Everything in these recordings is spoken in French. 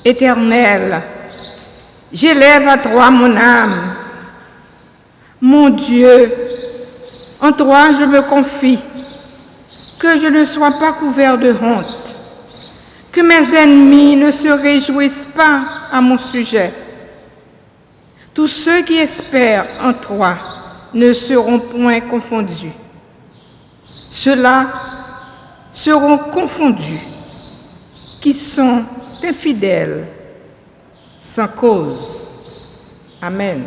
Éternel, j'élève à toi mon âme. Mon Dieu, en toi je me confie, que je ne sois pas couvert de honte, que mes ennemis ne se réjouissent pas à mon sujet. Tous ceux qui espèrent en toi ne seront point confondus. Ceux-là seront confondus qui sont infidèles sans cause. Amen.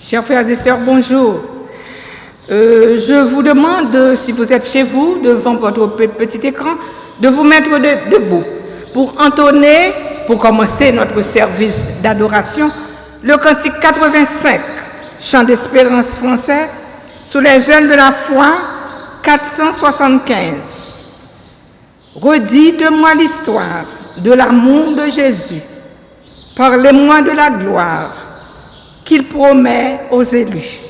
Chers frères et sœurs, bonjour. Je vous demande, si vous êtes chez vous, devant votre petit écran, de vous mettre debout pour entonner, pour commencer notre service d'adoration, le cantique 85, chant d'espérance français, sous les ailes de la foi, 475. Redites-moi l'histoire de l'amour de Jésus. Parlez-moi de la gloire qu'il promet aux élus.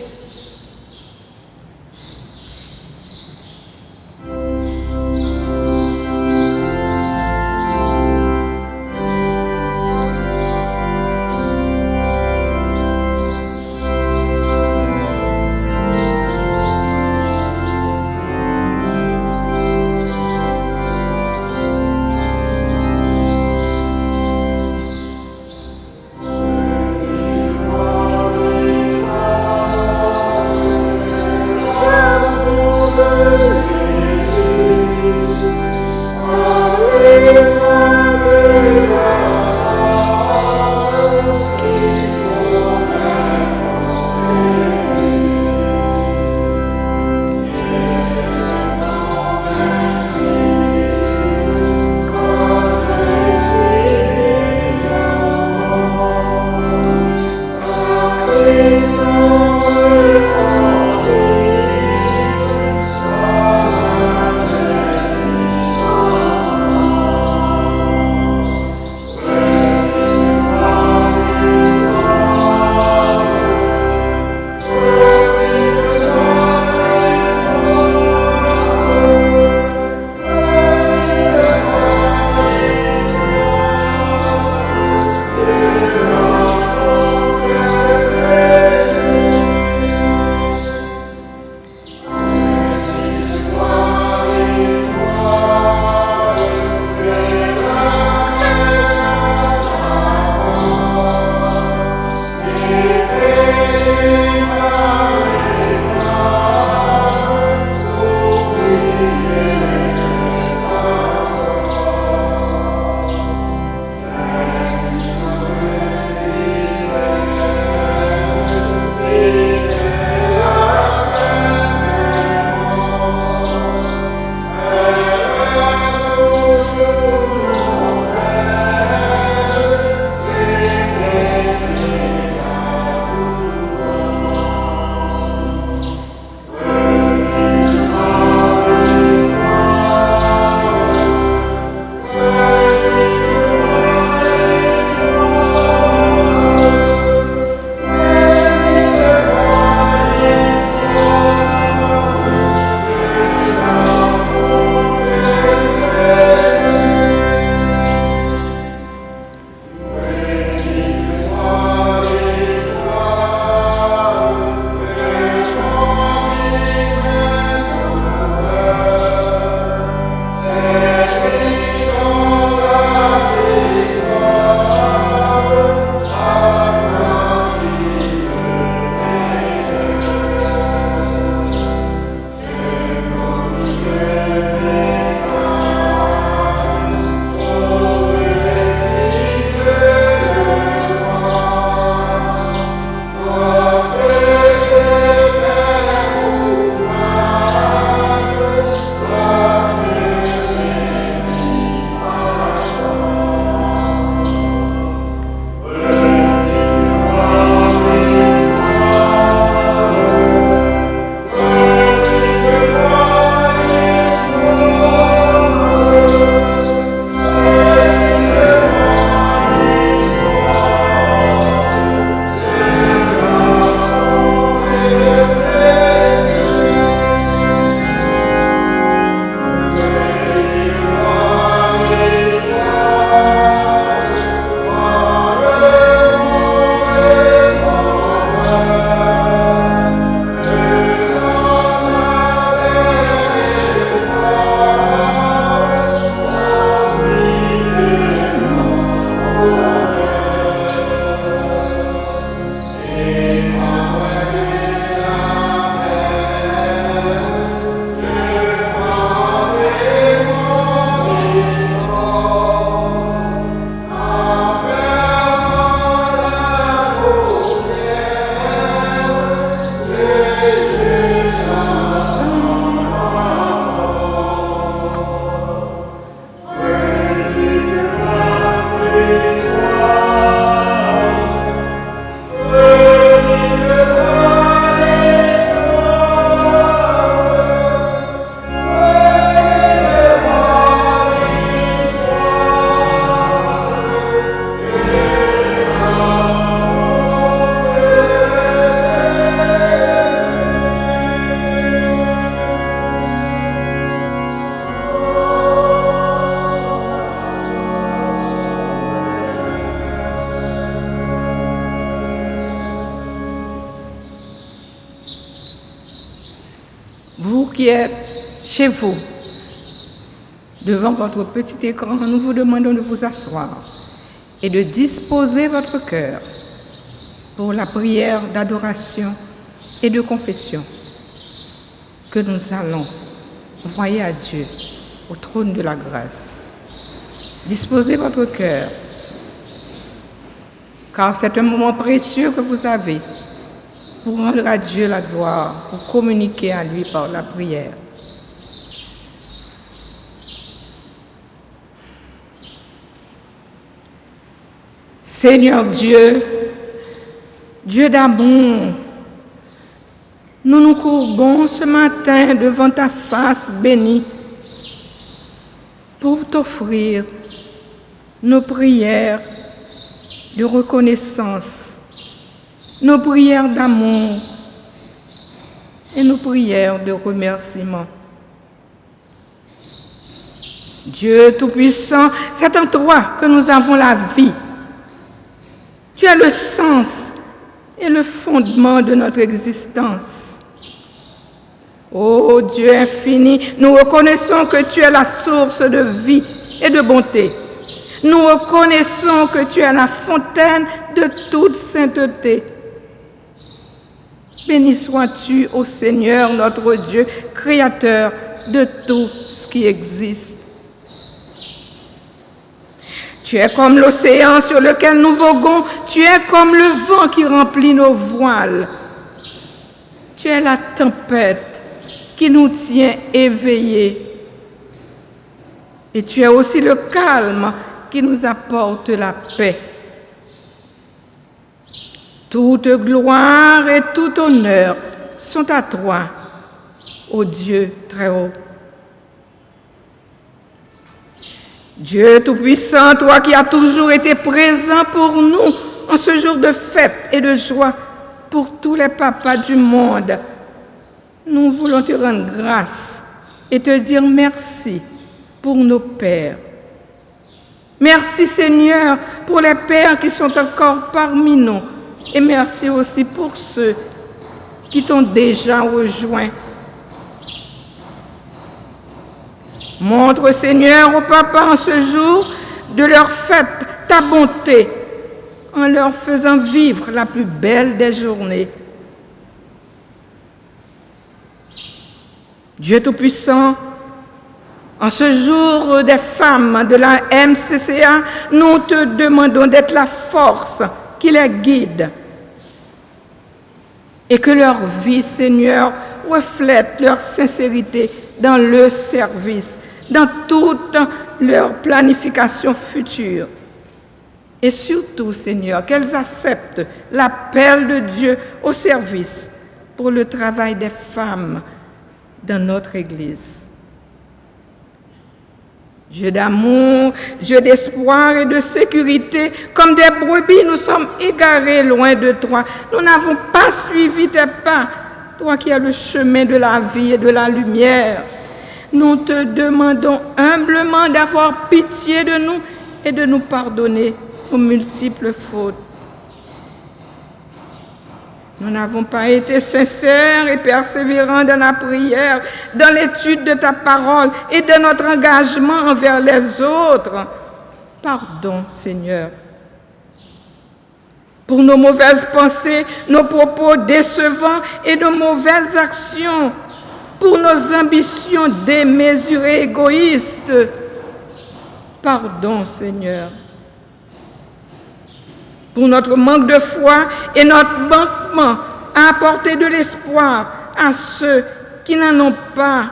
qui êtes chez vous, devant votre petit écran, nous vous demandons de vous asseoir et de disposer votre cœur pour la prière d'adoration et de confession que nous allons envoyer à Dieu au trône de la grâce. Disposez votre cœur, car c'est un moment précieux que vous avez pour rendre à Dieu la gloire, pour communiquer à lui par la prière. Seigneur Dieu, Dieu d'amour, nous nous courbons ce matin devant ta face bénie pour t'offrir nos prières de reconnaissance, nos prières d'amour et nos prières de remerciement. Dieu Tout-Puissant, c'est en toi que nous avons la vie. Tu es le sens et le fondement de notre existence. Ô Dieu infini, nous reconnaissons que tu es la source de vie et de bonté. Nous reconnaissons que tu es la fontaine de toute sainteté. Béni sois-tu, ô Seigneur, notre Dieu, créateur de tout ce qui existe. Tu es comme l'océan sur lequel nous voguons, tu es comme le vent qui remplit nos voiles. Tu es la tempête qui nous tient éveillés. Et tu es aussi le calme qui nous apporte la paix. Toute gloire et tout honneur sont à toi, ô Dieu très haut. Dieu Tout-Puissant, toi qui as toujours été présent pour nous en ce jour de fête et de joie pour tous les papas du monde, nous voulons te rendre grâce et te dire merci pour nos pères. Merci Seigneur pour les pères qui sont encore parmi nous et merci aussi pour ceux qui t'ont déjà rejoint. Montre, Seigneur, aux papas en ce jour de leur fête ta bonté en leur faisant vivre la plus belle des journées. Dieu Tout-Puissant, en ce jour des femmes de la MCCA, nous te demandons d'être la force qui les guide et que leur vie, Seigneur, reflète leur sincérité dans le service, dans toute leur planification future. Et surtout, Seigneur, qu'elles acceptent l'appel de Dieu au service pour le travail des femmes dans notre Église. Dieu d'amour, Dieu d'espoir et de sécurité, comme des brebis, nous sommes égarés loin de toi. Nous n'avons pas suivi tes pas, toi qui as le chemin de la vie et de la lumière. Nous te demandons humblement d'avoir pitié de nous et de nous pardonner nos multiples fautes. Nous n'avons pas été sincères et persévérants dans la prière, dans l'étude de ta parole et de notre engagement envers les autres. Pardon, Seigneur. Pour nos mauvaises pensées, nos propos décevants et nos mauvaises actions, pour nos ambitions démesurées, égoïstes. Pardon, Seigneur. Pour notre manque de foi et notre manquement à apporter de l'espoir à ceux qui n'en ont pas.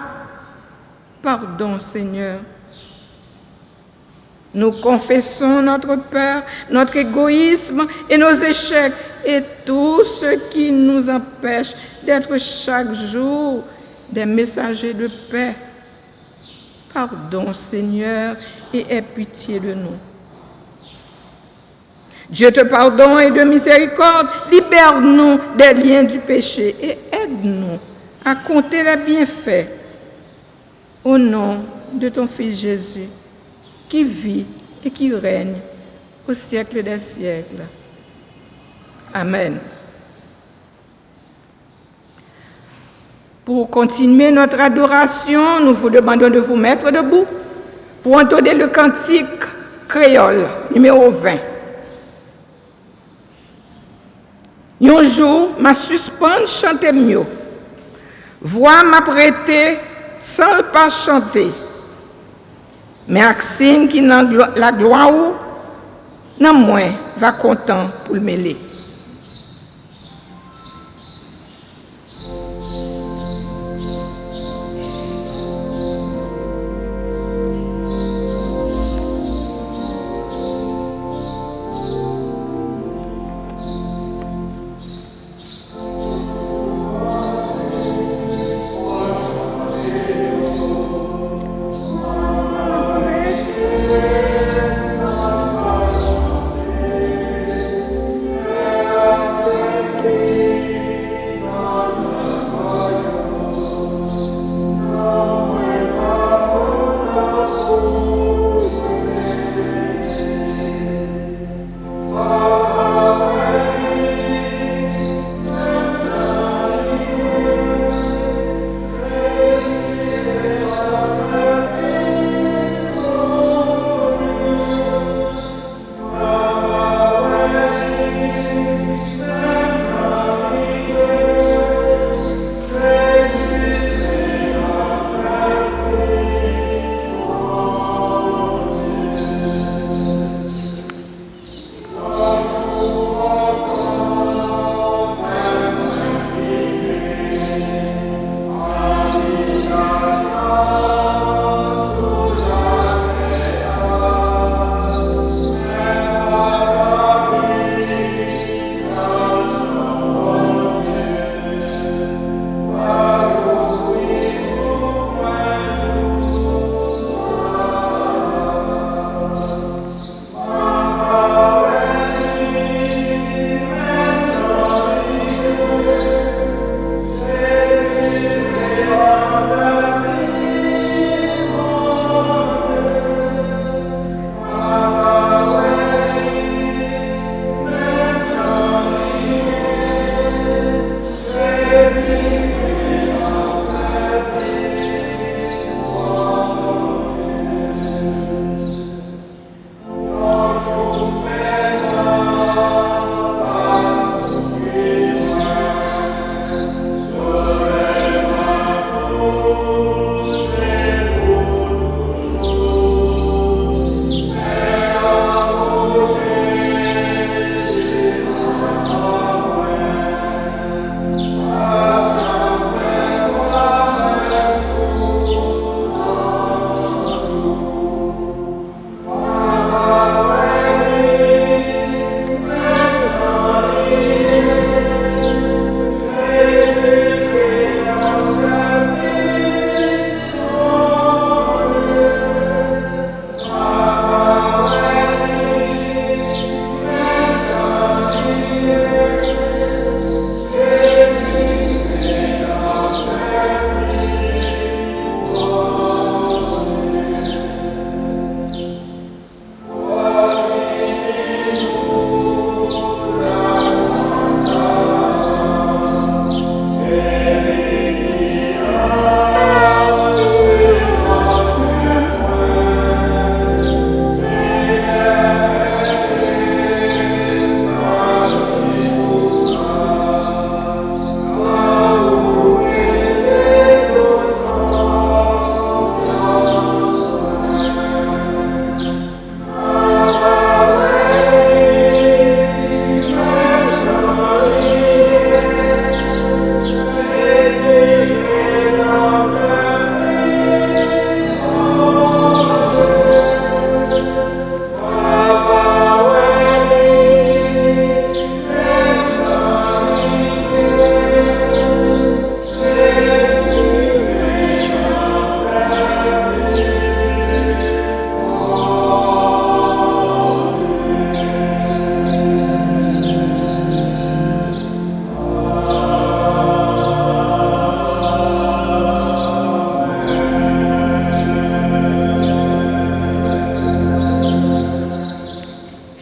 Pardon, Seigneur. Nous confessons notre peur, notre égoïsme et nos échecs et tout ce qui nous empêche d'être chaque jour des messagers de paix. Pardon, Seigneur, et aie pitié de nous. Dieu te pardonne et de miséricorde, libère-nous des liens du péché et aide-nous à compter les bienfaits. Au nom de ton Fils Jésus, qui vit et qui règne au siècle des siècles. Amen. Pour continuer notre adoration, nous vous demandons de vous mettre debout pour entonner le cantique créole numéro 20. Un jour, ma suspendre chanter mieux. Voix m'a prêté sans pas chanter. Mais Axine qui n'a la gloire ou, non moins, va content pour le mêler.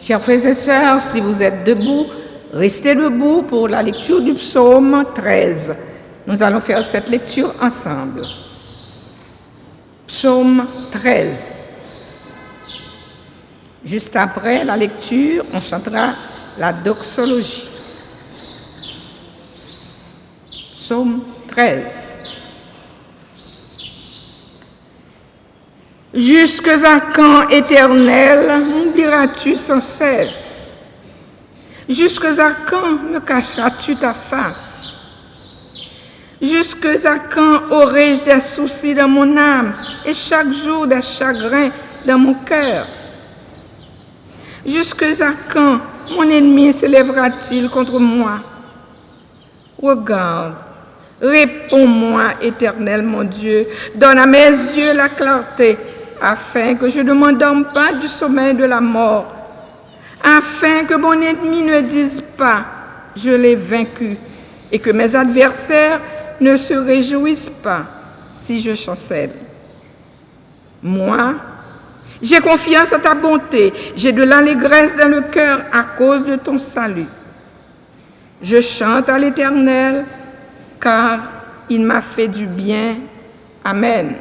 Chers frères et sœurs, si vous êtes debout, restez debout pour la lecture du psaume 13. Nous allons faire cette lecture ensemble. Psaume 13. Juste après la lecture, on chantera la doxologie. Psaume 13. Jusque à quand, Éternel, m'oublieras-tu sans cesse? Jusque à quand me cacheras-tu ta face? Jusque à quand aurai-je des soucis dans mon âme et chaque jour des chagrins dans mon cœur? Jusque à quand mon ennemi s'élèvera-t-il contre moi? Regarde, réponds-moi, Éternel mon Dieu, donne à mes yeux la clarté, afin que je ne m'endorme pas du sommeil de la mort, afin que mon ennemi ne dise pas « je l'ai vaincu » et que mes adversaires ne se réjouissent pas si je chancelle. Moi, j'ai confiance en ta bonté, j'ai de l'allégresse dans le cœur à cause de ton salut. Je chante à l'Éternel, car il m'a fait du bien. Amen.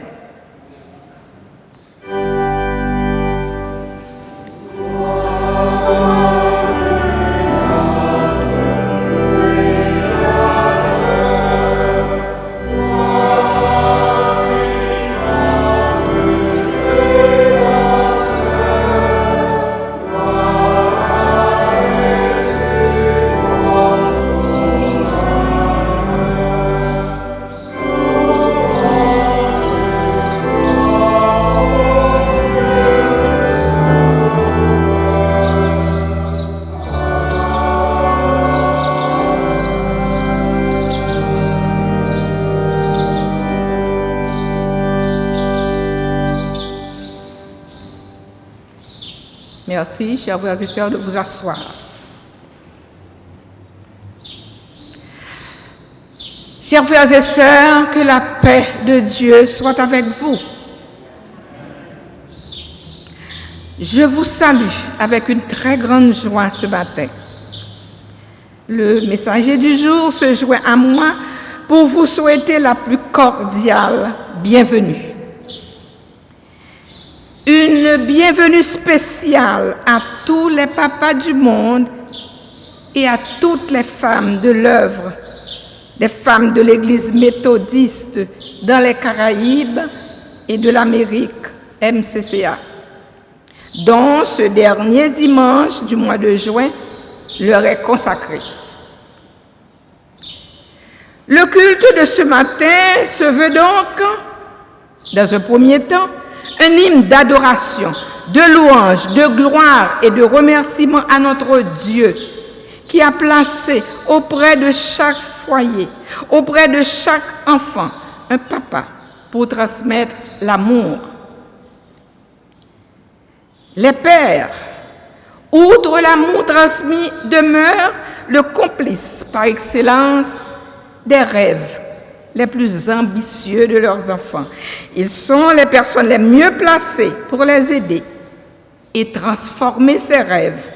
Merci, chers frères et sœurs, de vous asseoir. Chers frères et sœurs, que la paix de Dieu soit avec vous. Je vous salue avec une très grande joie ce matin. Le messager du jour se joint à moi pour vous souhaiter la plus cordiale bienvenue. Une bienvenue spéciale à tous les papas du monde et à toutes les femmes de l'œuvre, des femmes de l'Église méthodiste dans les Caraïbes et de l'Amérique, MCCA, dont ce dernier dimanche du mois de juin leur est consacré. Le culte de ce matin se veut donc, dans un premier temps, un hymne d'adoration, de louange, de gloire et de remerciement à notre Dieu qui a placé auprès de chaque foyer, auprès de chaque enfant, un papa pour transmettre l'amour. Les pères, outre l'amour transmis, demeurent le complice par excellence des rêves les plus ambitieux de leurs enfants. Ils sont les personnes les mieux placées pour les aider et transformer ces rêves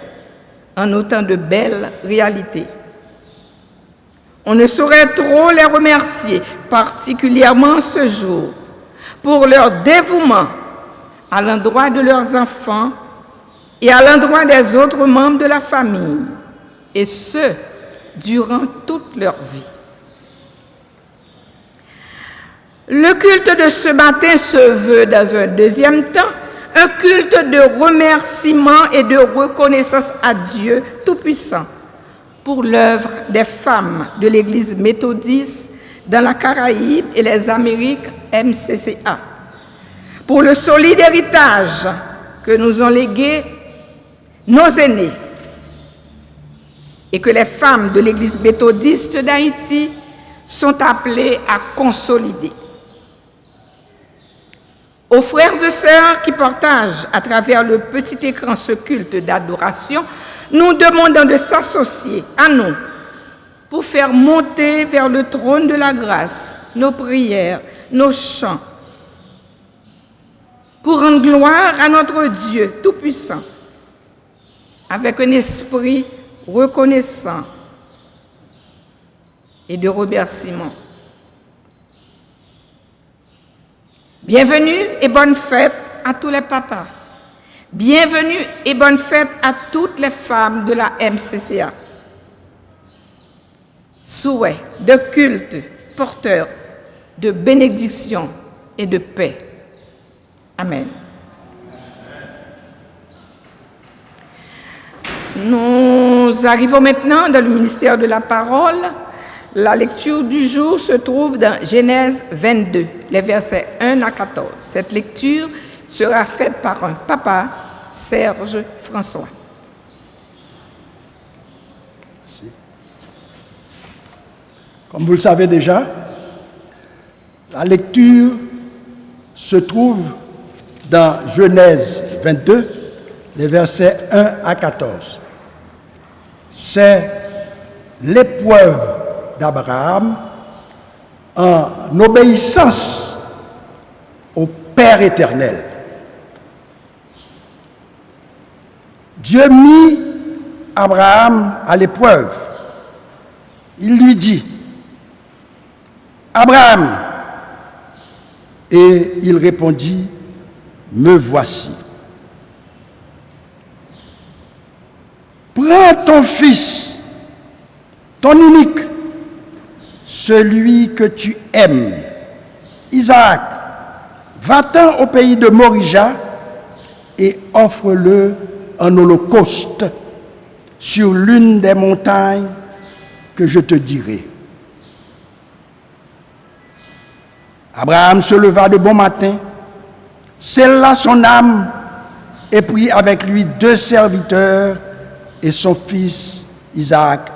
en autant de belles réalités. On ne saurait trop les remercier, particulièrement ce jour, pour leur dévouement à l'endroit de leurs enfants et à l'endroit des autres membres de la famille, et ce, durant toute leur vie. Le culte de ce matin se veut, dans un deuxième temps, un culte de remerciement et de reconnaissance à Dieu Tout-Puissant pour l'œuvre des femmes de l'Église méthodiste dans la Caraïbe et les Amériques MCCA, pour le solide héritage que nous ont légué nos aînés et que les femmes de l'Église méthodiste d'Haïti sont appelées à consolider. Aux frères et sœurs qui partagent à travers le petit écran ce culte d'adoration, nous demandons de s'associer à nous pour faire monter vers le trône de la grâce nos prières, nos chants, pour rendre gloire à notre Dieu Tout-Puissant, avec un esprit reconnaissant et de remerciement. Bienvenue et bonne fête à tous les papas. Bienvenue et bonne fête à toutes les femmes de la MCCA. Souhait de culte porteur de bénédiction et de paix. Amen. Nous arrivons maintenant dans le ministère de la parole. La lecture du jour se trouve dans Genèse 22, les versets 1 à 14. Cette lecture sera faite par un papa, Serge François. Merci. Comme vous le savez déjà, la lecture se trouve dans Genèse 22, les versets 1 à 14. C'est l'épreuve d'Abraham en obéissance au Père éternel. Dieu mit Abraham à l'épreuve. Il lui dit, Abraham, et il répondit, me voici. Prends ton fils, ton unique, celui que tu aimes, Isaac, va-t'en au pays de Morija et offre-le en holocauste sur l'une des montagnes que je te dirai. Abraham se leva de bon matin, scella son âme et prit avec lui 2 serviteurs et son fils Isaac.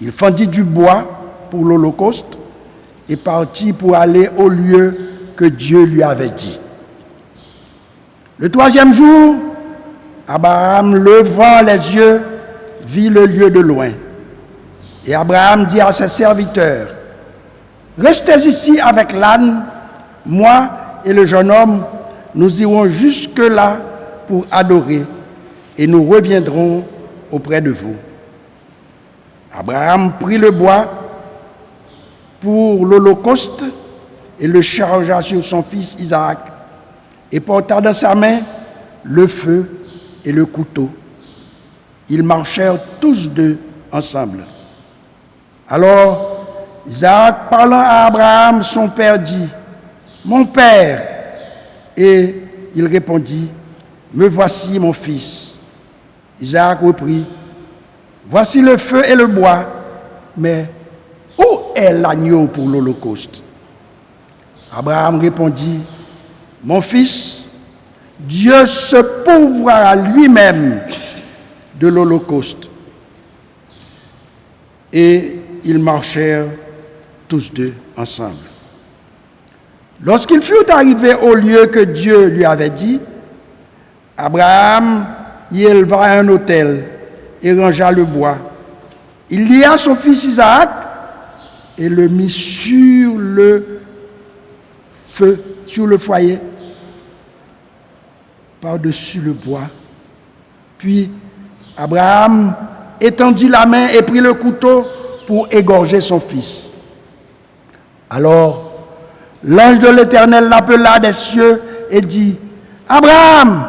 Il fendit du bois pour l'holocauste et partit pour aller au lieu que Dieu lui avait dit. Le 3e jour, Abraham, levant les yeux, vit le lieu de loin. Et Abraham dit à ses serviteurs, « Restez ici avec l'âne, moi et le jeune homme, nous irons jusque-là pour adorer, et nous reviendrons auprès de vous. » Abraham prit le bois pour l'holocauste et le chargea sur son fils Isaac, et porta dans sa main le feu et le couteau. Ils marchèrent tous deux ensemble. Alors, Isaac, parlant à Abraham, son père, dit, « Mon père !» Et il répondit, « Me voici, mon fils. » Isaac reprit, « Voici le feu et le bois, mais où est l'agneau pour l'holocauste ?» Abraham répondit, « Mon fils, Dieu se pourvoira lui-même de l'holocauste. » Et ils marchèrent tous deux ensemble. Lorsqu'ils furent arrivés au lieu que Dieu lui avait dit, Abraham y éleva un autel et rangea le bois. Il lia son fils Isaac et le mit sur le feu, sur le foyer, par-dessus le bois. Puis Abraham étendit la main et prit le couteau pour égorger son fils. Alors, l'ange de l'Éternel l'appela des cieux et dit, « Abraham,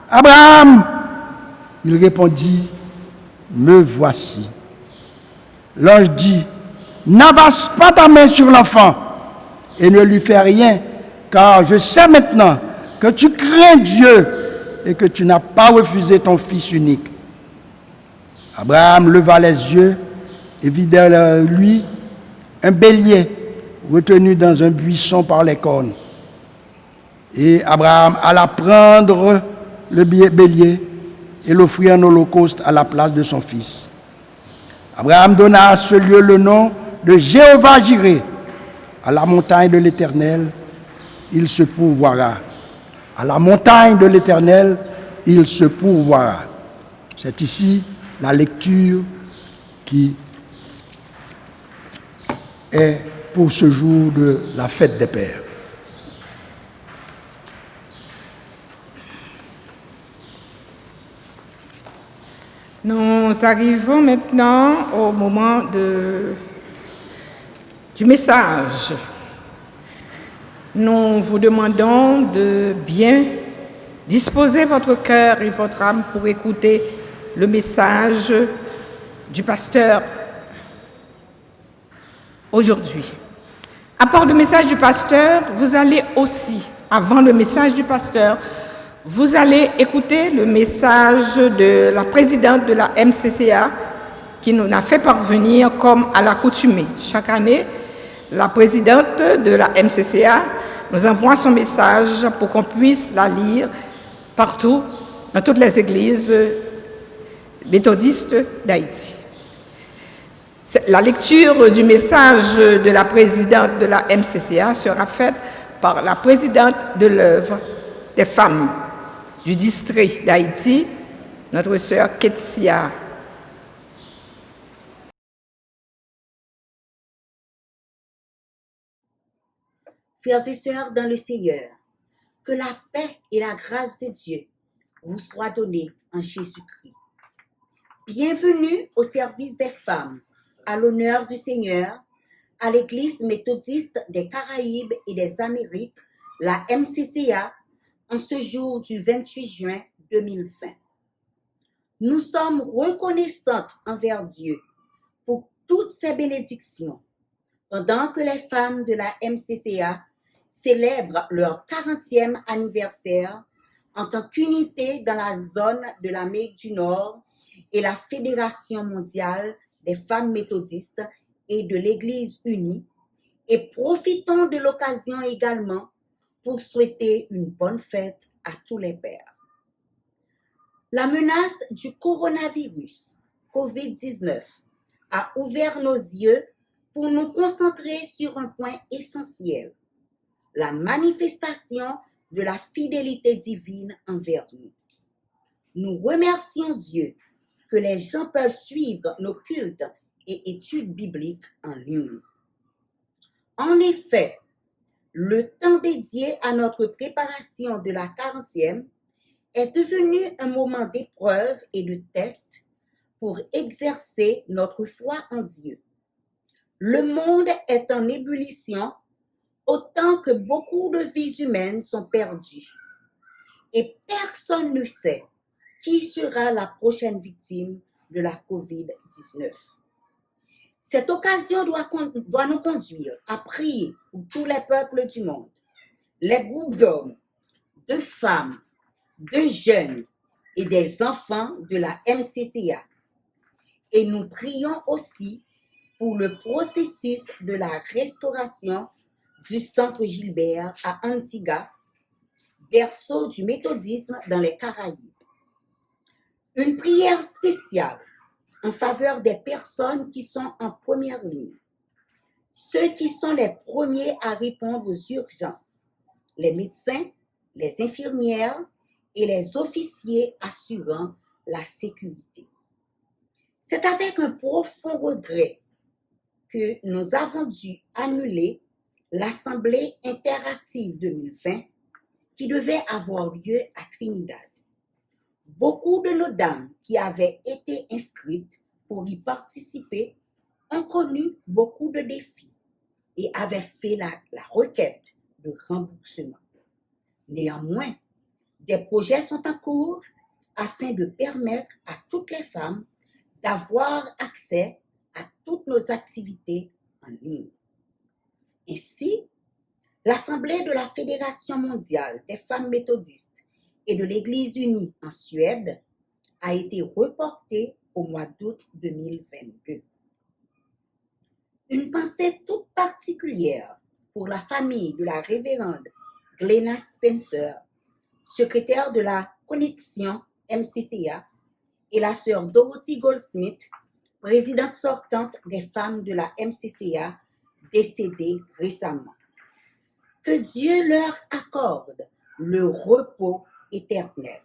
Abraham !» Il répondit, « Me voici. » L'ange dit, « N'avance pas ta main sur l'enfant et ne lui fais rien, car je sais maintenant que tu crains Dieu et que tu n'as pas refusé ton fils unique. » Abraham leva les yeux et vit derrière lui un bélier retenu dans un buisson par les cornes. Et Abraham alla prendre le bélier et l'offrit en holocauste à la place de son fils. Abraham donna à ce lieu le nom de Jéhovah-Jireh. À la montagne de l'Éternel, il se pourvoira. À la montagne de l'Éternel, il se pourvoira. C'est ici la lecture qui est pour ce jour de la fête des Pères. Nous arrivons maintenant au moment du message. Nous vous demandons de bien disposer votre cœur et votre âme pour écouter le message du pasteur aujourd'hui. À part le message du pasteur, vous allez aussi, avant le message du pasteur, vous allez écouter le message de la présidente de la MCCA qui nous a fait parvenir comme à l'accoutumée. Chaque année, la présidente de la MCCA nous envoie son message pour qu'on puisse la lire partout, dans toutes les églises méthodistes d'Haïti. La lecture du message de la présidente de la MCCA sera faite par la présidente de l'œuvre des femmes du district d'Haïti, notre sœur Ketsia. Frères et sœurs dans le Seigneur, que la paix et la grâce de Dieu vous soient données en Jésus-Christ. Bienvenue au service des femmes, à l'honneur du Seigneur, à l'Église méthodiste des Caraïbes et des Amériques, la MCCA, en ce jour du 28 juin 2020. Nous sommes reconnaissantes envers Dieu pour toutes ses bénédictions, pendant que les femmes de la MCCA célèbrent leur 40e anniversaire en tant qu'unité dans la zone de l'Amérique du Nord et la Fédération mondiale des femmes méthodistes et de l'Église unie, et profitons de l'occasion également pour souhaiter une bonne fête à tous les pères. La menace du coronavirus COVID-19 a ouvert nos yeux pour nous concentrer sur un point essentiel, la manifestation de la fidélité divine envers nous. Nous remercions Dieu que les gens peuvent suivre nos cultes et études bibliques en ligne. En effet, le temps dédié à notre préparation de la 40e est devenu un moment d'épreuve et de test pour exercer notre foi en Dieu. Le monde est en ébullition autant que beaucoup de vies humaines sont perdues. Et personne ne sait qui sera la prochaine victime de la COVID-19. Cette occasion doit nous conduire à prier pour tous les peuples du monde, les groupes d'hommes, de femmes, de jeunes et des enfants de la MCCA. Et nous prions aussi pour le processus de la restauration du Centre Gilbert à Antigua, berceau du méthodisme dans les Caraïbes. Une prière spéciale en faveur des personnes qui sont en première ligne, ceux qui sont les premiers à répondre aux urgences, les médecins, les infirmières et les officiers assurant la sécurité. C'est avec un profond regret que nous avons dû annuler l'Assemblée interactive 2020 qui devait avoir lieu à Trinidad. Beaucoup de nos dames qui avaient été inscrites pour y participer ont connu beaucoup de défis et avaient fait la requête de remboursement. Néanmoins, des projets sont en cours afin de permettre à toutes les femmes d'avoir accès à toutes nos activités en ligne. Ainsi, l'Assemblée de la Fédération mondiale des femmes méthodistes et de l'Église unie en Suède a été reportée au mois d'août 2022. Une pensée toute particulière pour la famille de la révérende Glenna Spencer, secrétaire de la Connexion MCCA, et la sœur Dorothy Goldsmith, présidente sortante des femmes de la MCCA, décédée récemment. Que Dieu leur accorde le repos éternel.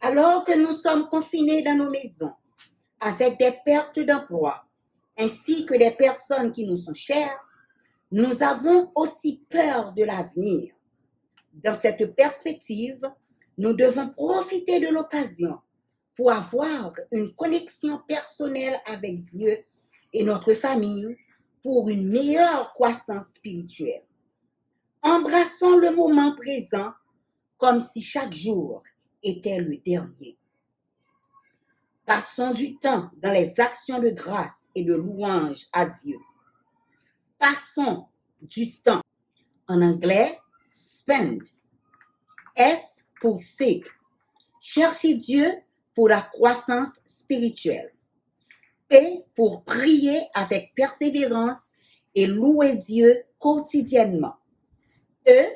Alors que nous sommes confinés dans nos maisons, avec des pertes d'emploi, ainsi que des personnes qui nous sont chères, nous avons aussi peur de l'avenir. Dans cette perspective, nous devons profiter de l'occasion pour avoir une connexion personnelle avec Dieu et notre famille pour une meilleure croissance spirituelle. Embrassons le moment présent comme si chaque jour était le dernier. Passons du temps dans les actions de grâce et de louange à Dieu. Passons du temps. En anglais, spend. S pour seek. Cherchez Dieu pour la croissance spirituelle. P pour prier avec persévérance et louer Dieu quotidiennement. E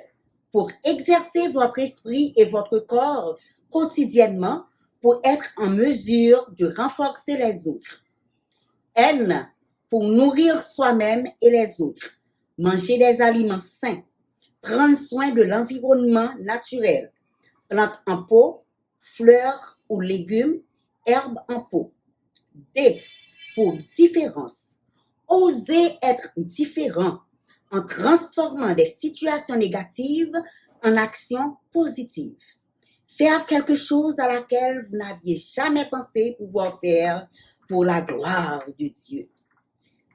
pour exercer votre esprit et votre corps quotidiennement pour être en mesure de renforcer les autres. N pour nourrir soi-même et les autres. Manger des aliments sains. Prendre soin de l'environnement naturel. Plantes en pot, fleurs ou légumes, herbes en pot. D pour différence. Oser être différent en transformant des situations négatives en actions positives. Faire quelque chose à laquelle vous n'aviez jamais pensé pouvoir faire pour la gloire de Dieu.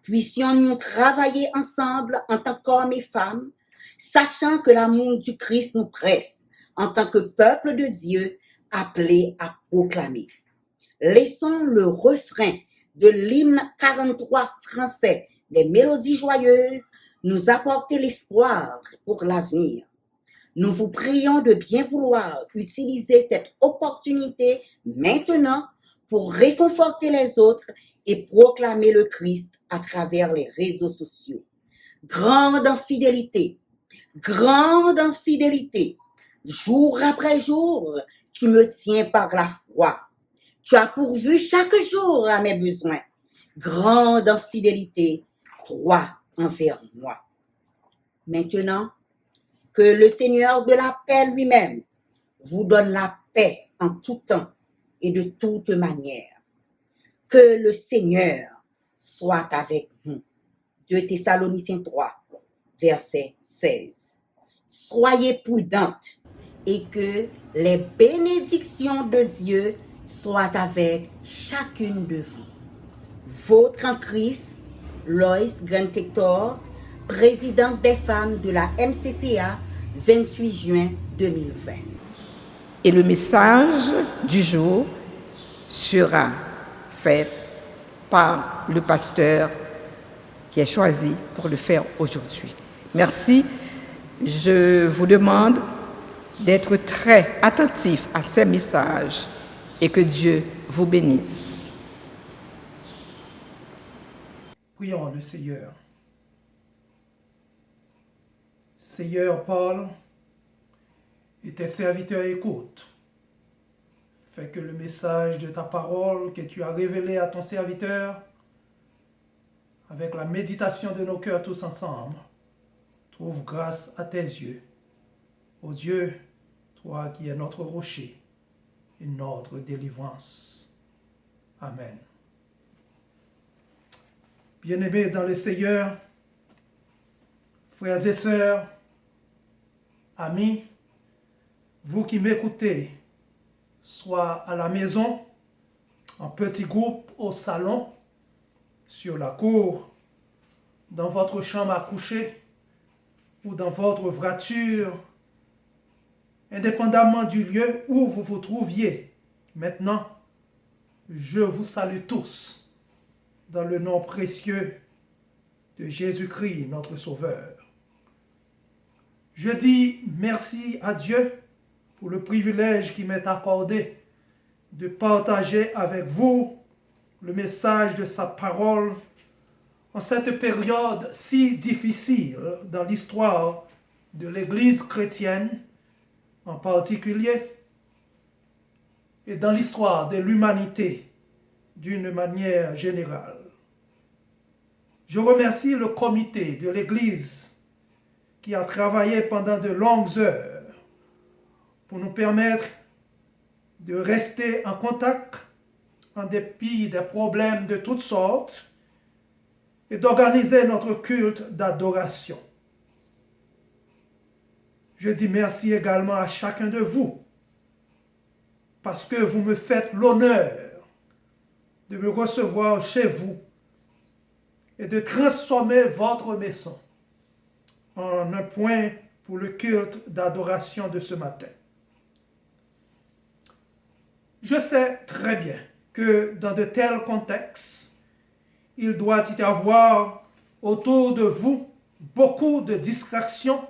Puissions-nous travailler ensemble en tant qu'hommes et femmes, sachant que l'amour du Christ nous presse en tant que peuple de Dieu appelé à proclamer. Laissons le refrain de l'hymne 43 français des Mélodies joyeuses nous apporter l'espoir pour l'avenir. Nous vous prions de bien vouloir utiliser cette opportunité maintenant pour réconforter les autres et proclamer le Christ à travers les réseaux sociaux. Grande en fidélité, jour après jour, tu me tiens par la foi. Tu as pourvu chaque jour à mes besoins. Grande en fidélité, toi envers moi. Maintenant, que le Seigneur de la paix lui-même vous donne la paix en tout temps et de toute manière. Que le Seigneur soit avec nous. 2 Thessaloniciens 3, verset 16. Soyez prudentes et que les bénédictions de Dieu soient avec chacune de vous. Votre en Christ, Lois Grant-Hector, présidente des femmes de la MCCA, 28 juin 2020. Et le message du jour sera fait par le pasteur qui est choisi pour le faire aujourd'hui. Merci. Je vous demande d'être très attentifs à ces messages et que Dieu vous bénisse. Prions le Seigneur. Seigneur, parle et tes serviteurs écoutent. Fais que le message de ta parole que tu as révélé à ton serviteur, avec la méditation de nos cœurs tous ensemble, trouve grâce à tes yeux. Ô Dieu, toi qui es notre rocher et notre délivrance. Amen. Bien-aimés dans le Seigneur, frères et sœurs, amis, vous qui m'écoutez, soit à la maison, en petit groupe, au salon, sur la cour, dans votre chambre à coucher ou dans votre voiture, indépendamment du lieu où vous vous trouviez. Maintenant, je vous salue tous dans le nom précieux de Jésus-Christ, notre Sauveur. Je dis merci à Dieu pour le privilège qui m'est accordé de partager avec vous le message de sa parole en cette période si difficile dans l'histoire de l'Église chrétienne en particulier et dans l'histoire de l'humanité d'une manière générale. Je remercie le comité de l'Église qui a travaillé pendant de longues heures pour nous permettre de rester en contact en dépit des problèmes de toutes sortes et d'organiser notre culte d'adoration. Je dis merci également à chacun de vous parce que vous me faites l'honneur de me recevoir chez vous et de transformer votre maison en un point pour le culte d'adoration de ce matin. Je sais très bien que dans de tels contextes, il doit y avoir autour de vous beaucoup de distractions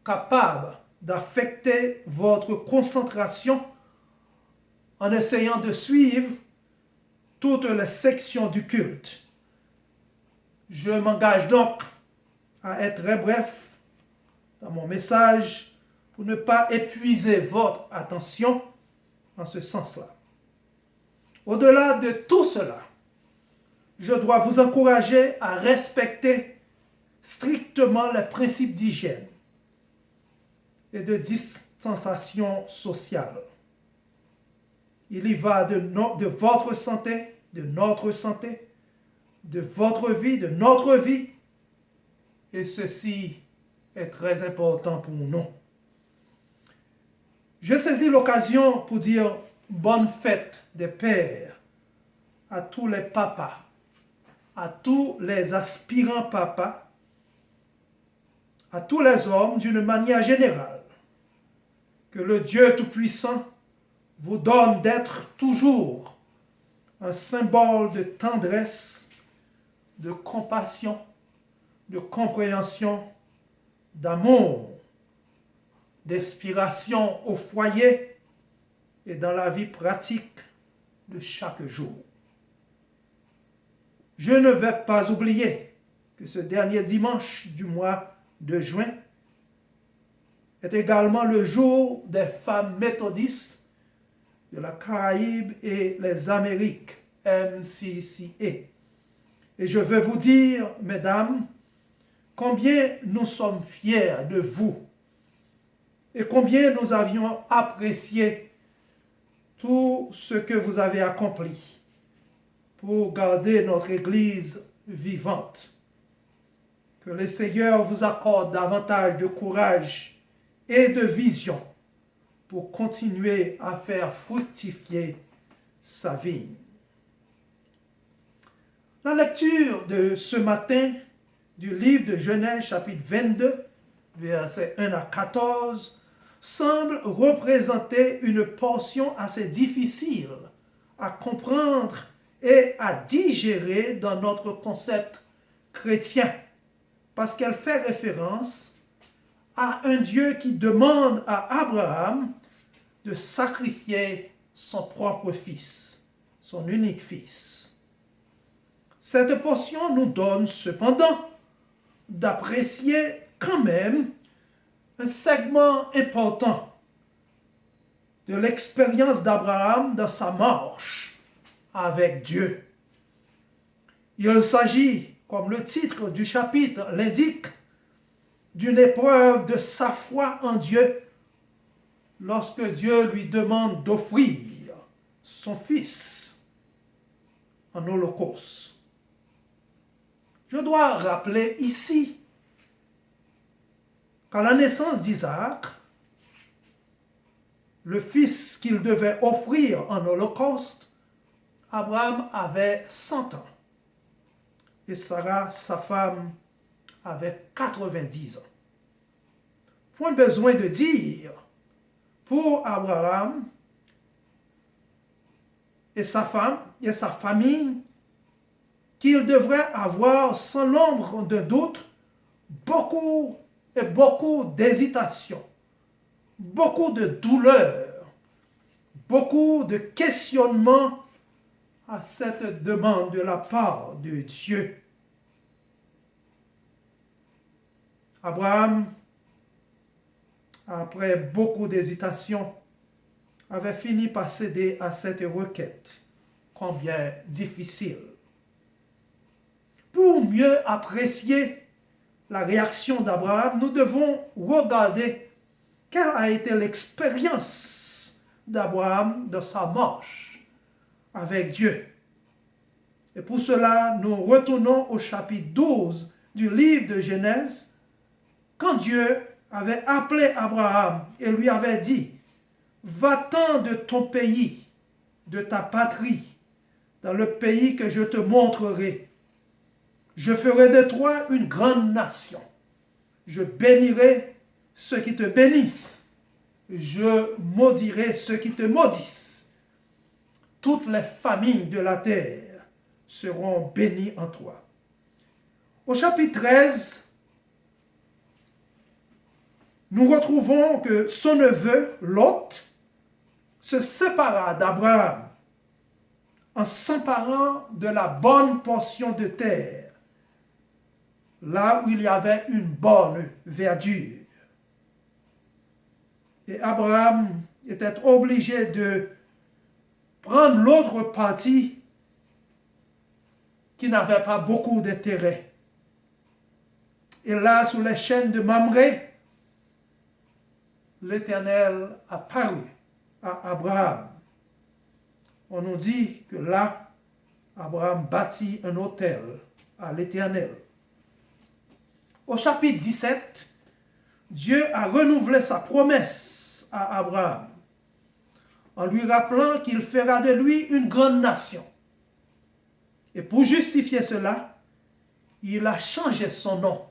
capables d'affecter votre concentration en essayant de suivre toutes les sections du culte. Je m'engage donc à être très bref dans mon message pour ne pas épuiser votre attention en ce sens-là. Au-delà de tout cela, je dois vous encourager à respecter strictement les principes d'hygiène et de distanciation sociale. Il y va de votre santé, de notre santé, de votre vie, de notre vie, et ceci est très important pour nous. Je saisis l'occasion pour dire bonne fête des pères à tous les papas, à tous les aspirants papas, à tous les hommes d'une manière générale. Que le Dieu Tout-Puissant vous donne d'être toujours un symbole de tendresse, de compassion, de compréhension, d'amour, d'inspiration au foyer et dans la vie pratique de chaque jour. Je ne vais pas oublier que ce dernier dimanche du mois de juin est également le jour des femmes méthodistes de la Caraïbe et les Amériques, MCCA. Et je veux vous dire, mesdames, combien nous sommes fiers de vous et combien nous avions apprécié tout ce que vous avez accompli pour garder notre Église vivante. Que le Seigneur vous accorde davantage de courage et de vision pour continuer à faire fructifier sa vie. La lecture de ce matin du livre de Genèse chapitre 22, versets 1 à 14, semble représenter une portion assez difficile à comprendre et à digérer dans notre concept chrétien, parce qu'elle fait référence à un Dieu qui demande à Abraham de sacrifier son propre fils, son unique fils. Cette portion nous donne cependant d'apprécier quand même un segment important de l'expérience d'Abraham dans sa marche avec Dieu. Il s'agit, comme le titre du chapitre l'indique, d'une épreuve de sa foi en Dieu lorsque Dieu lui demande d'offrir son fils en holocauste. Je dois rappeler ici qu'à la naissance d'Isaac, le fils qu'il devait offrir en holocauste, Abraham avait 100 ans et Sarah, sa femme, avait 90 ans. Point besoin de dire pour Abraham et sa femme et sa famille qu'il devrait avoir sans l'ombre d'un doute beaucoup d'hésitation, beaucoup de douleur, beaucoup de questionnements à cette demande de la part de Dieu. Abraham, après beaucoup d'hésitation, avait fini par céder à cette requête, combien difficile. Pour mieux apprécier la réaction d'Abraham, nous devons regarder quelle a été l'expérience d'Abraham dans sa marche avec Dieu. Et pour cela, nous retournons au chapitre 12 du livre de Genèse, quand Dieu avait appelé Abraham et lui avait dit « Va-t'en de ton pays, de ta patrie, dans le pays que je te montrerai. Je ferai de toi une grande nation. Je bénirai ceux qui te bénissent. Je maudirai ceux qui te maudissent. Toutes les familles de la terre seront bénies en toi. Au chapitre 13, nous retrouvons que son neveu, Lot, se sépara d'Abraham en s'emparant de la bonne portion de terre, là où il y avait une bonne verdure. Et Abraham était obligé de prendre l'autre partie qui n'avait pas beaucoup d'intérêt. Et là, sous les chaînes de Mamré, l'Éternel apparut à Abraham. On nous dit que là, Abraham bâtit un autel à l'Éternel. Au chapitre 17, Dieu a renouvelé sa promesse à Abraham en lui rappelant qu'il fera de lui une grande nation. Et pour justifier cela, il a changé son nom.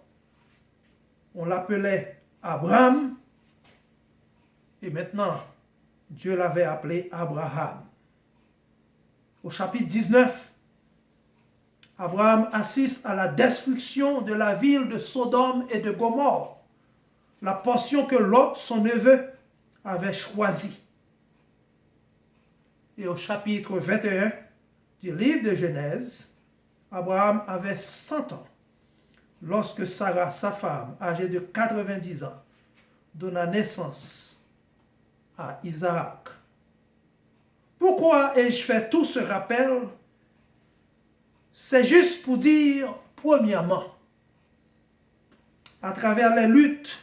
On l'appelait Abraham et maintenant, Dieu l'avait appelé Abraham. Au chapitre 19, Abraham assiste à la destruction de la ville de Sodome et de Gomorrhe, la portion que Lot, son neveu, avait choisie. Et au chapitre 21 du livre de Genèse, Abraham avait 100 ans lorsque Sarah, sa femme, âgée de 90 ans, donna naissance à Isaac. Pourquoi ai-je fait tout ce rappel? C'est juste pour dire, premièrement, à travers les luttes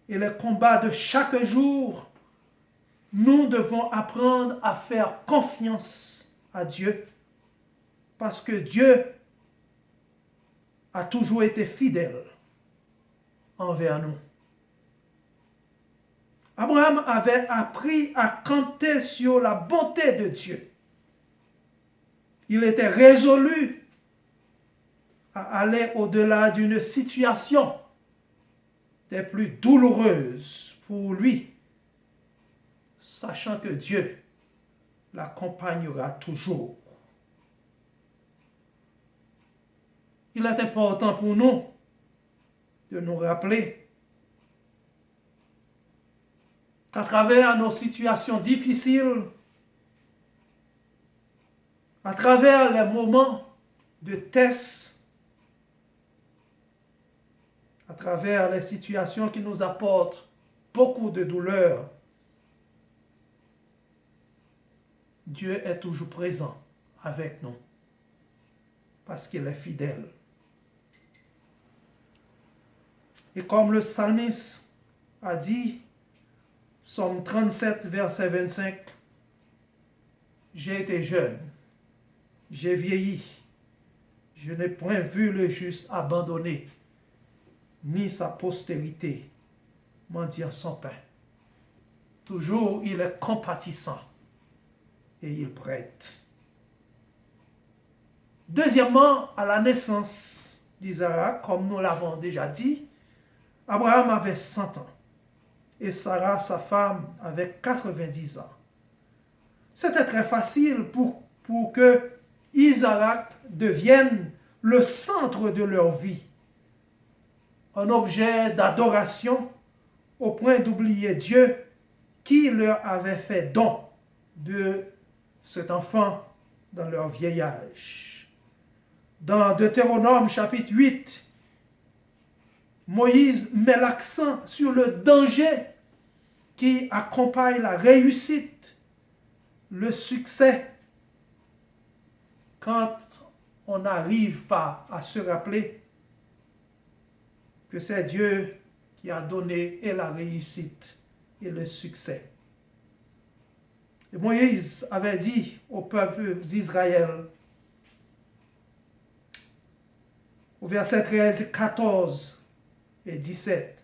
et les combats de chaque jour, nous devons apprendre à faire confiance à Dieu, parce que Dieu a toujours été fidèle envers nous. Abraham avait appris à compter sur la bonté de Dieu. Il était résolu à aller au-delà d'une situation des plus douloureuses pour lui, sachant que Dieu l'accompagnera toujours. Il est important pour nous de nous rappeler qu'à travers nos situations difficiles, à travers les moments de test, à travers les situations qui nous apportent beaucoup de douleur, Dieu est toujours présent avec nous parce qu'il est fidèle. Et comme le psalmiste a dit, Psaume 37, verset 25, « J'ai été jeune, j'ai vieilli, je n'ai point vu le juste abandonné, ni sa postérité mendiant son pain. Toujours il est compatissant et il prête. » Deuxièmement, à la naissance d'Isaac, comme nous l'avons déjà dit, Abraham avait 100 ans et Sarah, sa femme, avait 90 ans. C'était très facile pour que Isaac devienne le centre de leur vie, un objet d'adoration au point d'oublier Dieu qui leur avait fait don de cet enfant dans leur vieil âge. Dans Deutéronome chapitre 8, Moïse met l'accent sur le danger qui accompagne la réussite, le succès, quand on n'arrive pas à se rappeler que c'est Dieu qui a donné et la réussite et le succès. Et Moïse avait dit au peuple d'Israël, au verset 13, 14 et 17,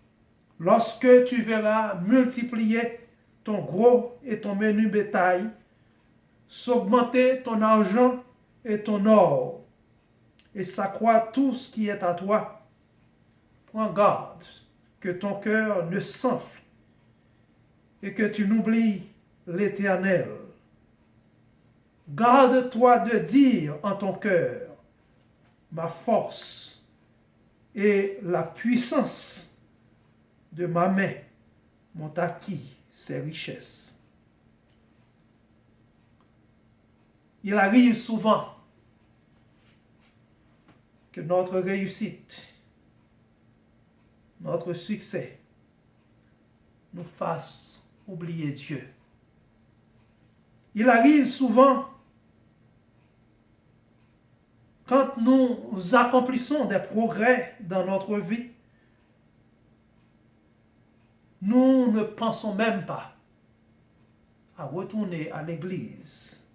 « Lorsque tu verras multiplier ton gros et ton menu bétail, s'augmenter ton argent et ton or, et s'accroître tout ce qui est à toi, prends garde que ton cœur ne s'enfle et que tu n'oublies l'Éternel. Garde-toi de dire en ton cœur, ma force et la puissance de ma main m'ont acquis ces richesses. Il arrive souvent que notre réussite, notre succès nous fasse oublier Dieu. Il arrive souvent quand nous accomplissons des progrès dans notre vie, nous ne pensons même pas à retourner à l'église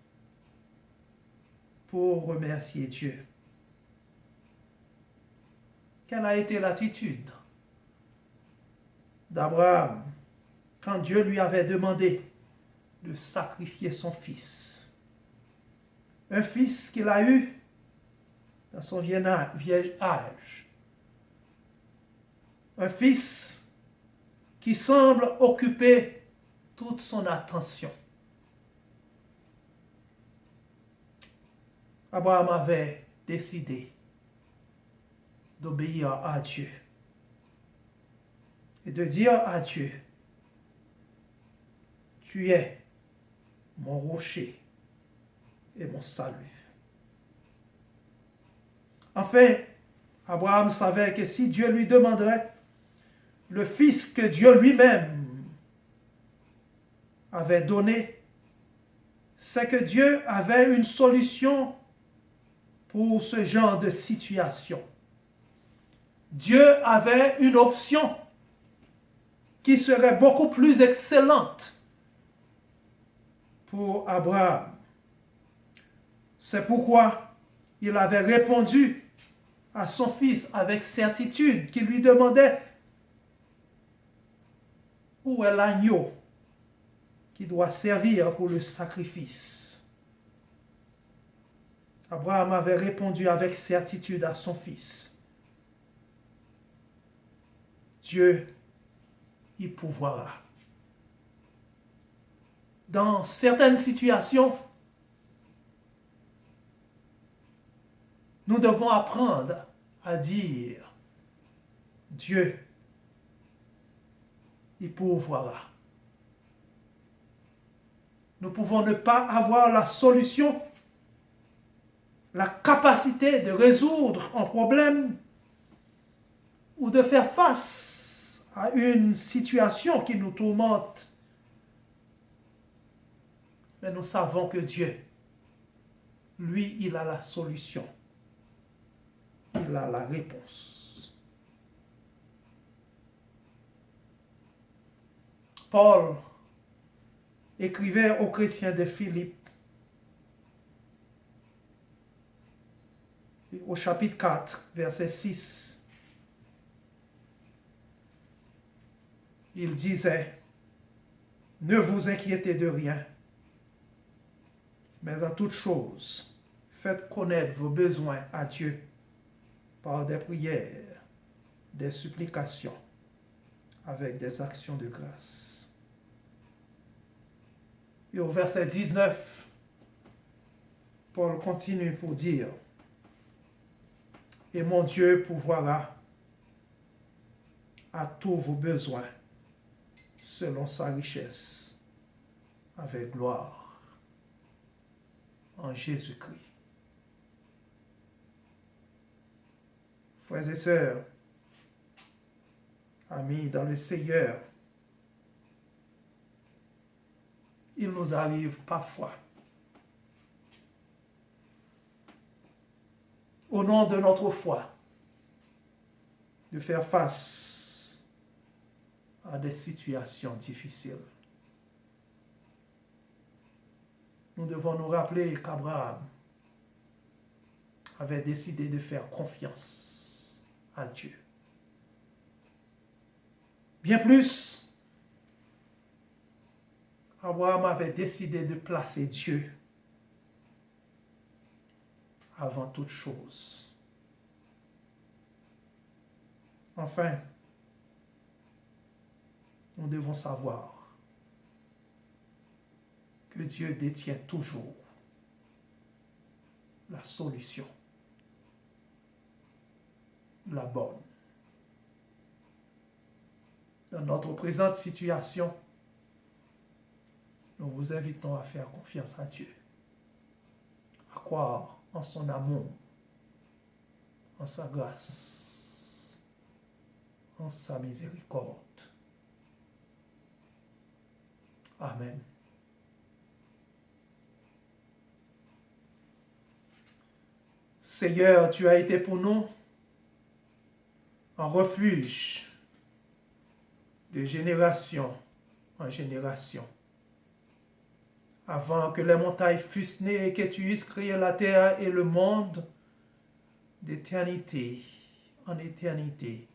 pour remercier Dieu. Quelle a été l'attitude d'Abraham quand Dieu lui avait demandé de sacrifier son fils? Un fils qu'il a eu dans son vieil âge. Un fils qui semble occuper toute son attention. Abraham avait décidé d'obéir à Dieu et de dire à Dieu, tu es mon rocher et mon salut. Enfin, Abraham savait que si Dieu lui demanderait le fils que Dieu lui-même avait donné, c'est que Dieu avait une solution pour ce genre de situation. Dieu avait une option qui serait beaucoup plus excellente pour Abraham. C'est pourquoi il avait répondu à son fils avec certitude, qui lui demandait où est l'agneau qui doit servir pour le sacrifice. Abraham avait répondu avec certitude à son fils. Dieu y pourvoira. Dans certaines situations, nous devons apprendre à dire Dieu y pourvoira. Nous pouvons ne pas avoir la solution, la capacité de résoudre un problème ou de faire face à une situation qui nous tourmente. Mais nous savons que Dieu, lui, il a la solution. Il a la réponse. Paul écrivait aux chrétiens de Philippe, au chapitre 4, verset 6. Il disait, ne vous inquiétez de rien, mais en toute chose, faites connaître vos besoins à Dieu par des prières, des supplications, avec des actions de grâce. Et au verset 19, Paul continue pour dire, et mon Dieu pourvoira à tous vos besoins selon sa richesse, avec gloire, en Jésus-Christ. Frères et sœurs, amis dans le Seigneur, il nous arrive parfois, au nom de notre foi, de faire face à des situations difficiles. Nous devons nous rappeler qu'Abraham avait décidé de faire confiance à Dieu. Bien plus, Abraham avait décidé de placer Dieu avant toute chose. Enfin, nous devons savoir que Dieu détient toujours la solution, la bonne. Dans notre présente situation, nous vous invitons à faire confiance à Dieu, à croire en son amour, en sa grâce, en sa miséricorde. Amen. Seigneur, tu as été pour nous un refuge de génération en génération. Avant que les montagnes fussent nées et que tu eusses créé la terre et le monde, d'éternité en éternité,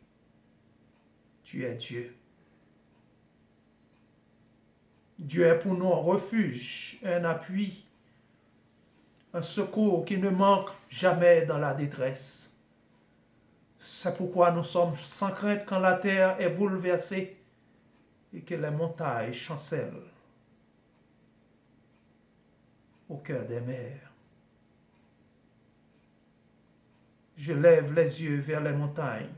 tu es Dieu. Dieu est pour nous un refuge, un appui, un secours qui ne manque jamais dans la détresse. C'est pourquoi nous sommes sans crainte quand la terre est bouleversée et que les montagnes chancellent au cœur des mers. Je lève les yeux vers les montagnes,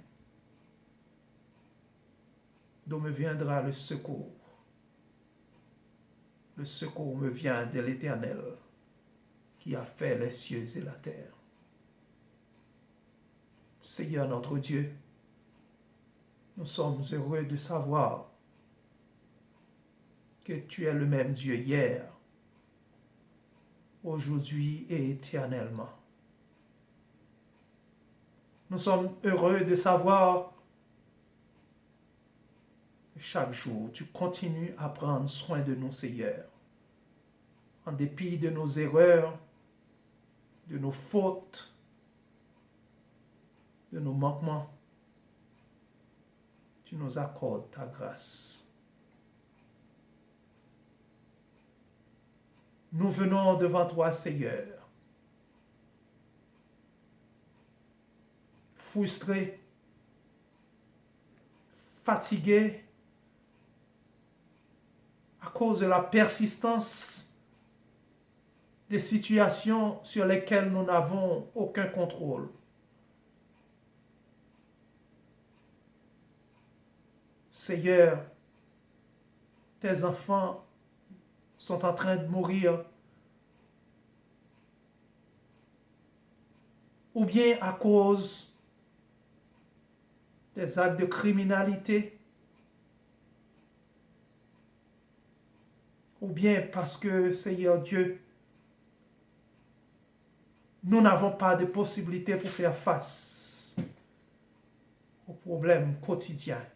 d'où me viendra le secours. Le secours me vient de l'Éternel, qui a fait les cieux et la terre. Seigneur notre Dieu, nous sommes heureux de savoir que tu es le même Dieu hier, aujourd'hui et éternellement. Nous sommes heureux de savoir que chaque jour, tu continues à prendre soin de nous, Seigneur. En dépit de nos erreurs, de nos fautes, de nos manquements, tu nous accordes ta grâce. Nous venons devant toi, Seigneur, frustrés, fatigués à cause de la persistance des situations sur lesquelles nous n'avons aucun contrôle. Seigneur, tes enfants sont en train de mourir, ou bien à cause des actes de criminalité, ou bien parce que, Seigneur Dieu, nous n'avons pas de possibilité pour faire face aux problèmes quotidiens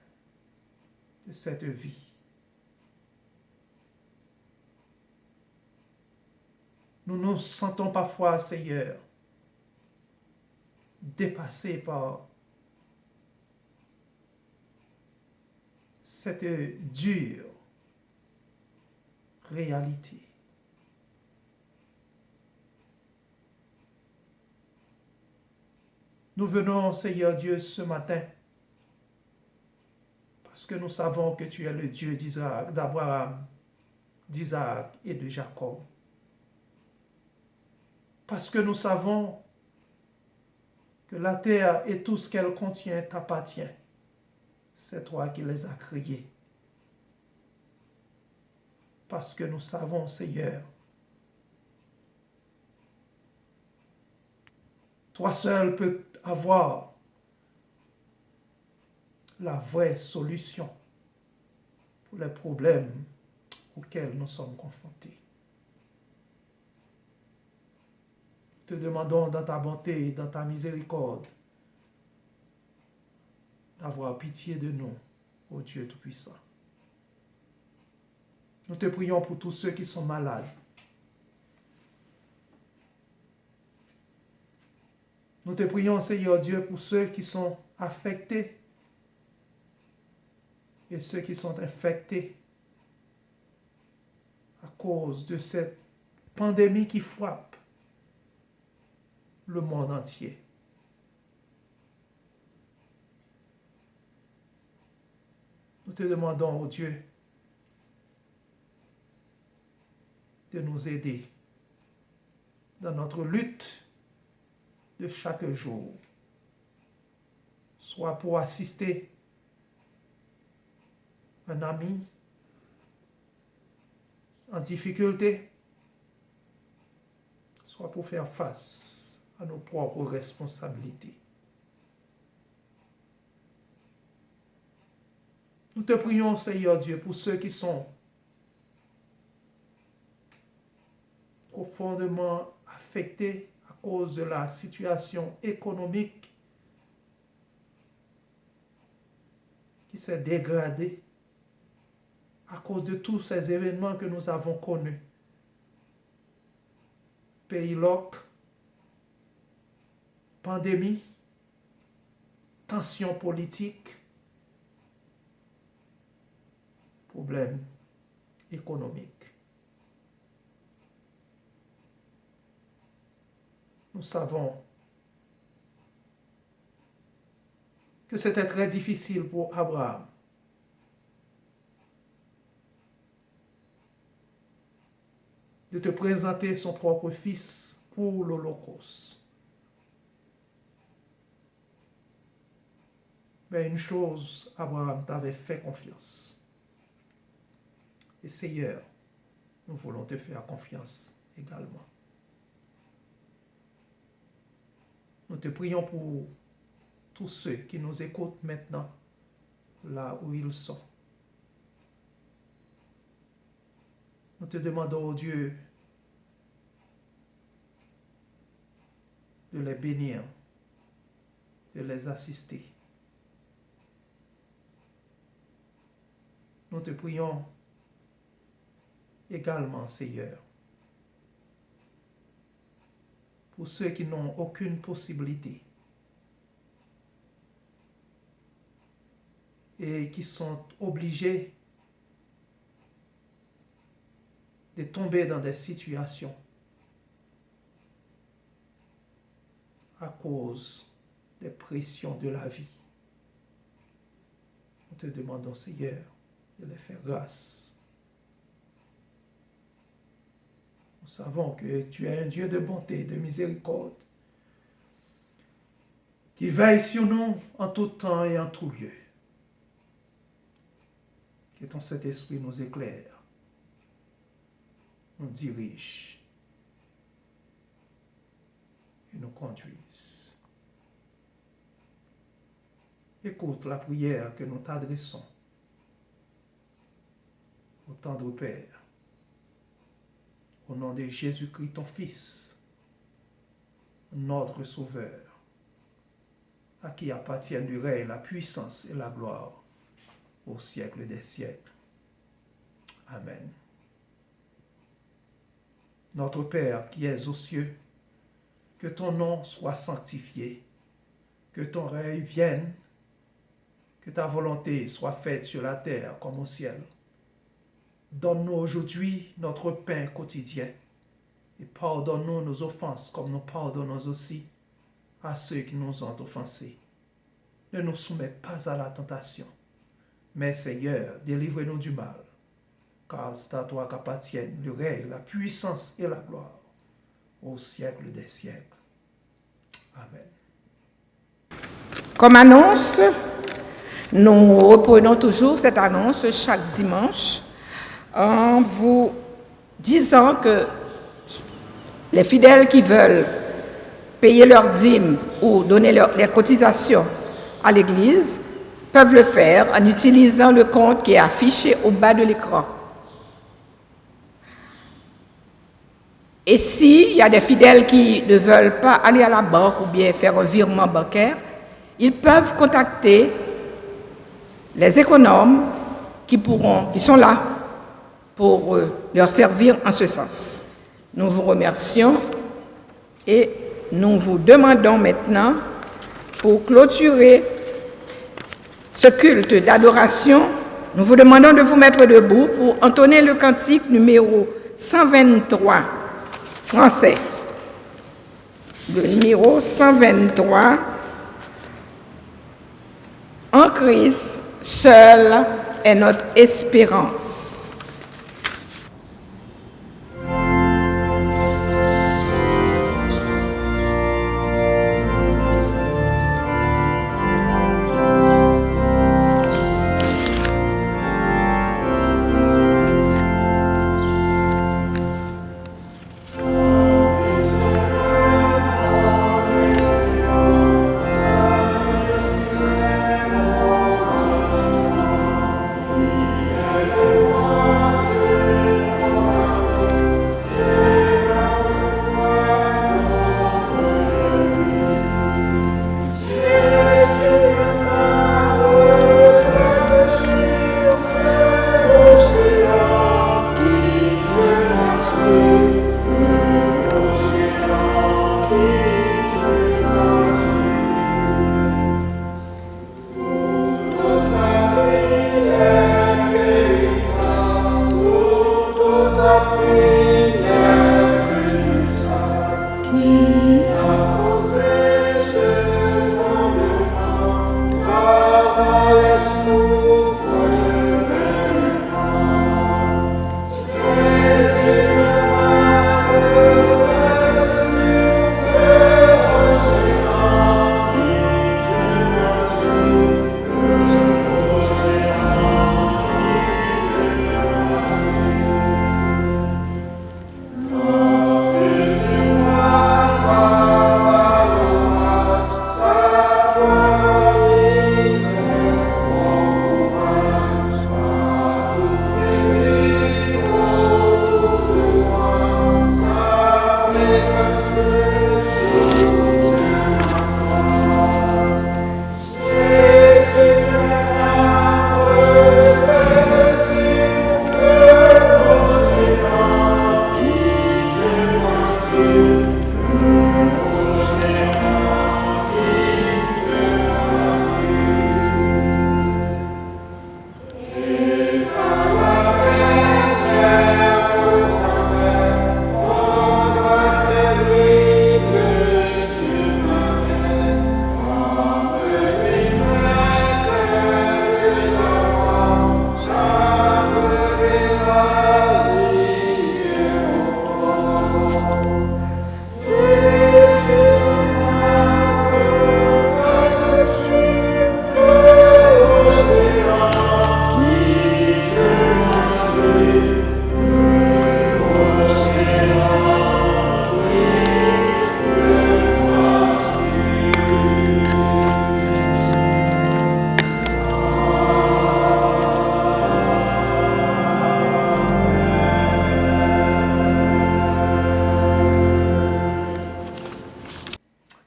de cette vie. Nous nous sentons parfois, Seigneur, dépassés par cette dure réalité. Nous venons, Seigneur Dieu, ce matin, parce que nous savons que tu es le Dieu d'Isaac, d'Abraham, d'Isaac et de Jacob. Parce que nous savons que la terre et tout ce qu'elle contient t'appartient. C'est toi qui les as créés. Parce que nous savons, Seigneur, toi seul peux avoir la vraie solution pour les problèmes auxquels nous sommes confrontés. Te demandons dans ta bonté et dans ta miséricorde d'avoir pitié de nous, ô Dieu Tout-Puissant. Nous te prions pour tous ceux qui sont malades. Nous te prions, Seigneur Dieu, pour ceux qui sont affectés et ceux qui sont infectés à cause de cette pandémie qui frappe le monde entier. Nous te demandons, oh Dieu, de nous aider dans notre lutte de chaque jour, soit pour assister un ami en difficulté, soit pour faire face à nos propres responsabilités. Nous te prions, Seigneur Dieu, pour ceux qui sont profondément affectés à cause de la situation économique qui s'est dégradée à cause de tous ces événements que nous avons connus. Pays loc, pandémie, tensions politiques, problèmes économiques. Nous savons que c'était très difficile pour Abraham de te présenter son propre fils pour l'Holocauste. Mais une chose, Abraham t'avait fait confiance. Et Seigneur, nous voulons te faire confiance également. Nous te prions pour tous ceux qui nous écoutent maintenant, là où ils sont. Nous te demandons, oh Dieu, de les bénir, de les assister. Nous te prions également, Seigneur, pour ceux qui n'ont aucune possibilité et qui sont obligés de tomber dans des situations à cause des pressions de la vie. Nous te demandons, Seigneur, de les faire grâce. Nous savons que tu es un Dieu de bonté, de miséricorde, qui veille sur nous en tout temps et en tout lieu. Que ton Saint-Esprit nous éclaire, nous dirige et nous conduise. Écoute la prière que nous t'adressons au tendre Père, au nom de Jésus-Christ, ton Fils, notre Sauveur, à qui appartiennent le règne, la puissance et la gloire au siècle des siècles. Amen. Notre Père qui es aux cieux, que ton nom soit sanctifié, que ton règne vienne, que ta volonté soit faite sur la terre comme au ciel. Donne-nous aujourd'hui notre pain quotidien et pardonne-nous nos offenses comme nous pardonnons aussi à ceux qui nous ont offensés. Ne nous soumets pas à la tentation, mais Seigneur, délivre-nous du mal, car c'est à toi qu'appartiennent le règne, la puissance et la gloire au siècle des siècles. Amen. Comme annonce, nous reprenons toujours cette annonce chaque dimanche en vous disant que les fidèles qui veulent payer leurs dîmes ou donner les cotisations à l'Église peuvent le faire en utilisant le compte qui est affiché au bas de l'écran. Et s'il y a des fidèles qui ne veulent pas aller à la banque ou bien faire un virement bancaire, ils peuvent contacter les économes qui sont là pour leur servir en ce sens. Nous vous remercions et nous vous demandons maintenant, pour clôturer ce culte d'adoration, nous vous demandons de vous mettre debout pour entonner le cantique numéro 123 français. Le numéro 123, en Christ, seul est notre espérance.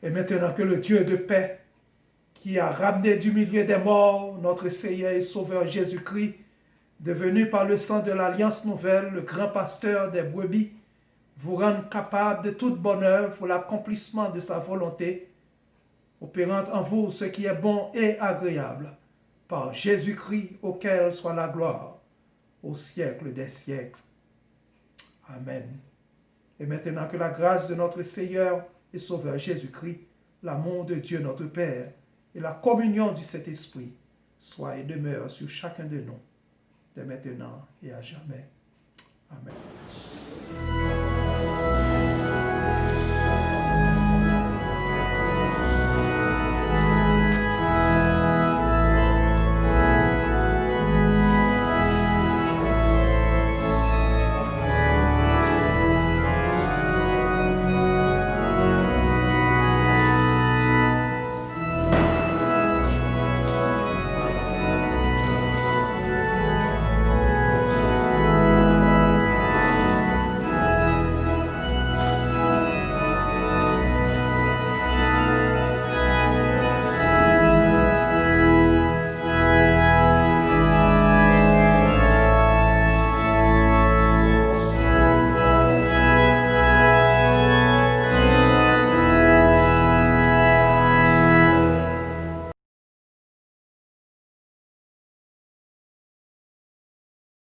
Et maintenant que le Dieu de paix, qui a ramené du milieu des morts notre Seigneur et Sauveur Jésus-Christ, devenu par le sang de l'Alliance nouvelle le grand pasteur des brebis, vous rende capable de toute bonne œuvre pour l'accomplissement de sa volonté, opérant en vous ce qui est bon et agréable, par Jésus-Christ auquel soit la gloire au siècle des siècles. Amen. Et maintenant que la grâce de notre Seigneur et Sauveur Jésus-Christ, l'amour de Dieu notre Père et la communion du Saint-Esprit soient et demeurent sur chacun de nous, de maintenant et à jamais. Amen.